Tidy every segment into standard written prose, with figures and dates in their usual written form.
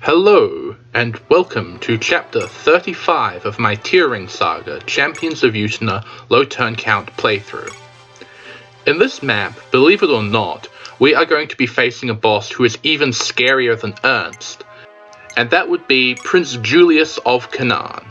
Hello, and welcome to Chapter 35 of my TearRing Saga Champions of Utena Low Turn Count playthrough. In this map, believe it or not, we are going to be facing a boss who is even scarier than Ernst, and that would be Prince Julius of Canaan.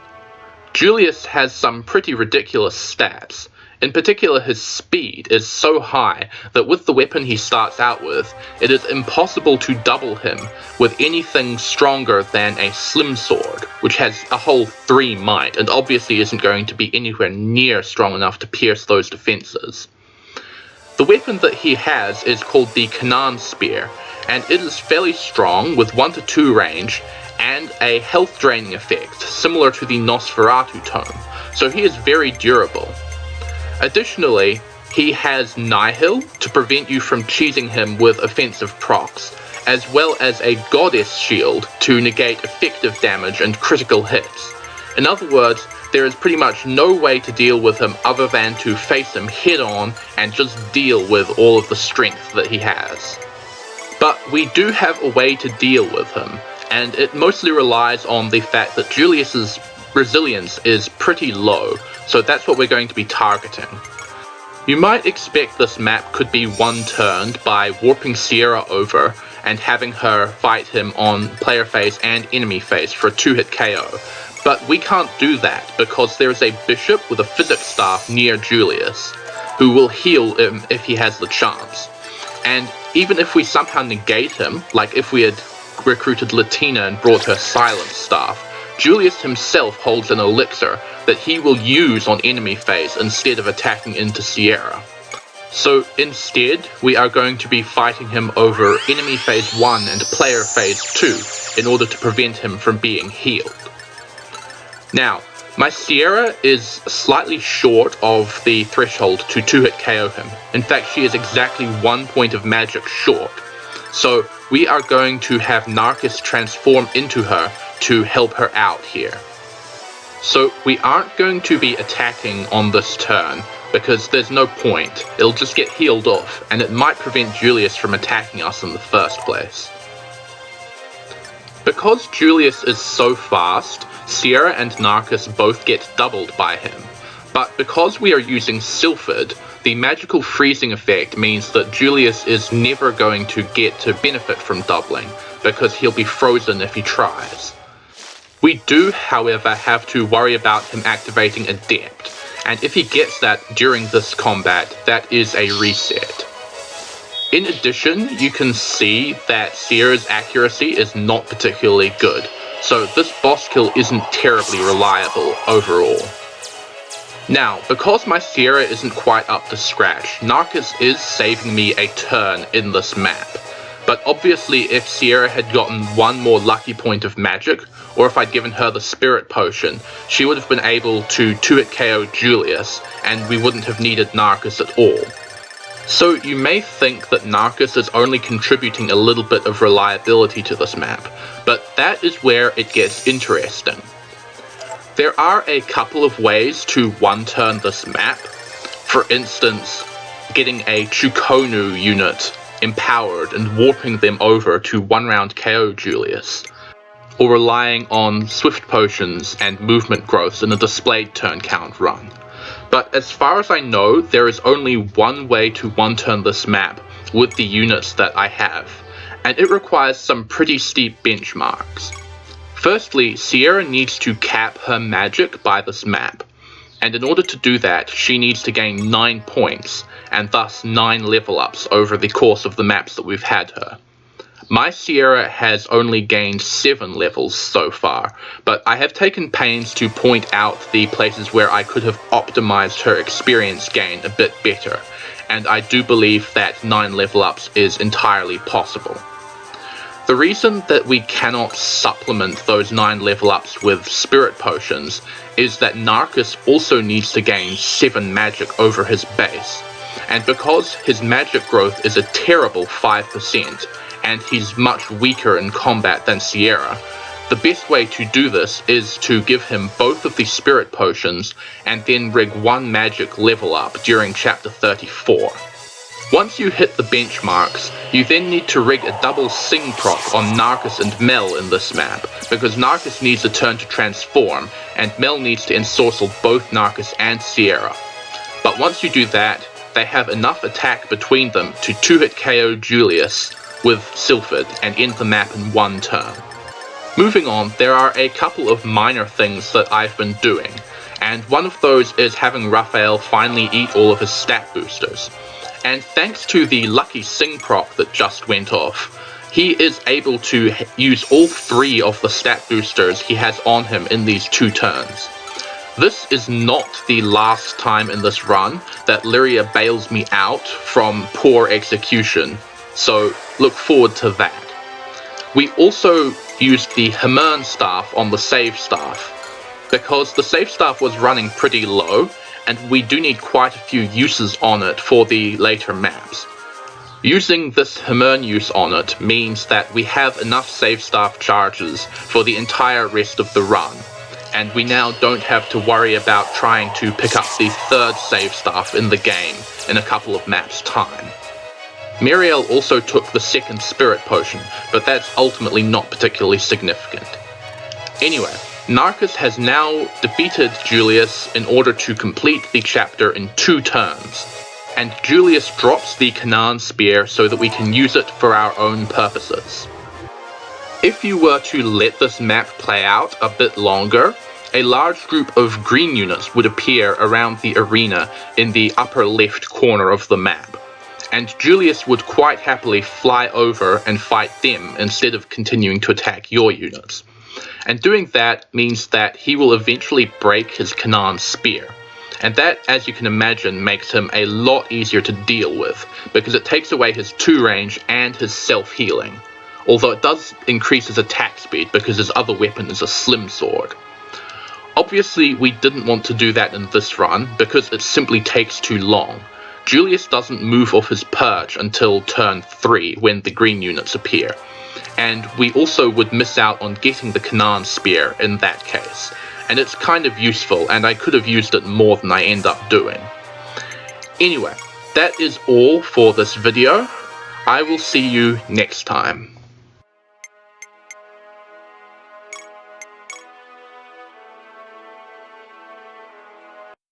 Julius has some pretty ridiculous stats. In particular, his speed is so high that with the weapon he starts out with, it is impossible to double him with anything stronger than a slim sword, which has a whole 3 might, and obviously isn't going to be anywhere near strong enough to pierce those defenses. The weapon that he has is called the Canaan Spear, and it is fairly strong with 1 to 2 range, and a health draining effect, similar to the Nosferatu tome, so he is very durable. Additionally, he has Nihil to prevent you from cheating him with offensive procs, as well as a Goddess Shield to negate effective damage and critical hits. In other words, there is pretty much no way to deal with him other than to face him head on and just deal with all of the strength that he has. But we do have a way to deal with him, and it mostly relies on the fact that Julius's resilience is pretty low, so that's what we're going to be targeting. You might expect this map could be one-turned by warping Sierra over and having her fight him on player phase and enemy phase for a 2-hit KO, but we can't do that because there is a bishop with a physics staff near Julius, who will heal him if he has the chance. And even if we somehow negate him, like if we had recruited Latina and brought her silence staff, Julius himself holds an elixir that he will use on enemy phase instead of attacking into Sierra. So instead, we are going to be fighting him over enemy phase 1 and player phase 2 in order to prevent him from being healed. Now, my Sierra is slightly short of the threshold to 2-hit KO him. In fact, she is exactly 1 point of magic short. So we are going to have Narcus transform into her to help her out here. So we aren't going to be attacking on this turn because there's no point. It'll just get healed off, and it might prevent Julius from attacking us in the first place. Because Julius is so fast, Sierra and Narcus both get doubled by him. But because we are using Sylphid, the magical freezing effect means that Julius is never going to get to benefit from doubling, because he'll be frozen if he tries. We do, however, have to worry about him activating Adept, and if he gets that during this combat, that is a reset. In addition, you can see that Sierra's accuracy is not particularly good, so this boss kill isn't terribly reliable overall. Now, because my Sierra isn't quite up to scratch, Narcus is saving me a turn in this map. But obviously if Sierra had gotten 1 more lucky point of magic, or if I'd given her the Spirit Potion, she would have been able to 2-hit KO Julius, and we wouldn't have needed Narcus at all. So you may think that Narcus is only contributing a little bit of reliability to this map, but that is where it gets interesting. There are a couple of ways to one-turn this map. For instance, getting a Chukonu unit empowered and warping them over to 1-round KO Julius, or relying on swift potions and movement growths in a displayed turn count run. But as far as I know, there is only one way to one-turn this map with the units that I have, and it requires some pretty steep benchmarks. Firstly, Sierra needs to cap her magic by this map, and in order to do that, she needs to gain 9 points, and thus 9 level ups over the course of the maps that we've had her. My Sierra has only gained 7 levels so far, but I have taken pains to point out the places where I could have optimized her experience gain a bit better, and I do believe that 9 level ups is entirely possible. The reason that we cannot supplement those 9 level ups with spirit potions is that Narcus also needs to gain 7 magic over his base, and because his magic growth is a terrible 5%, and he's much weaker in combat than Sierra, the best way to do this is to give him both of the spirit potions and then rig 1 magic level up during chapter 34. Once you hit the benchmarks, you then need to rig a double Sing proc on Narcus and Mel in this map, because Narcus needs a turn to transform, and Mel needs to ensorcel both Narcus and Sierra. But once you do that, they have enough attack between them to 2-hit KO Julius with Sylphid and end the map in one turn. Moving on, there are a couple of minor things that I've been doing, and one of those is having Raphael finally eat all of his stat boosters. And thanks to the lucky Sing proc that just went off, he is able to use all 3 of the stat boosters he has on him in these 2 turns. This is not the last time in this run that Lyria bails me out from poor execution, so look forward to that. We also used the Hemern staff on the save staff, because the save staff was running pretty low, and we do need quite a few uses on it for the later maps. Using this Hemern use on it means that we have enough save staff charges for the entire rest of the run, and we now don't have to worry about trying to pick up the 3rd save staff in the game in a couple of maps' time. Miriel also took the 2nd Spirit Potion, but that's ultimately not particularly significant. Anyway, Narcus has now defeated Julius in order to complete the chapter in 2 turns, and Julius drops the Canaan Spear so that we can use it for our own purposes. If you were to let this map play out a bit longer, a large group of green units would appear around the arena in the upper left corner of the map, and Julius would quite happily fly over and fight them instead of continuing to attack your units. And doing that means that he will eventually break his Canaan Spear, and that, as you can imagine, makes him a lot easier to deal with, because it takes away his 2 range and his self-healing, although it does increase his attack speed because his other weapon is a slim sword. Obviously, we didn't want to do that in this run, because it simply takes too long. Julius doesn't move off his perch until turn 3, when the green units appear, and we also would miss out on getting the Canaan Spear in that case, and it's kind of useful, and I could have used it more than I end up doing. Anyway, that is all for this video. I will see you next time.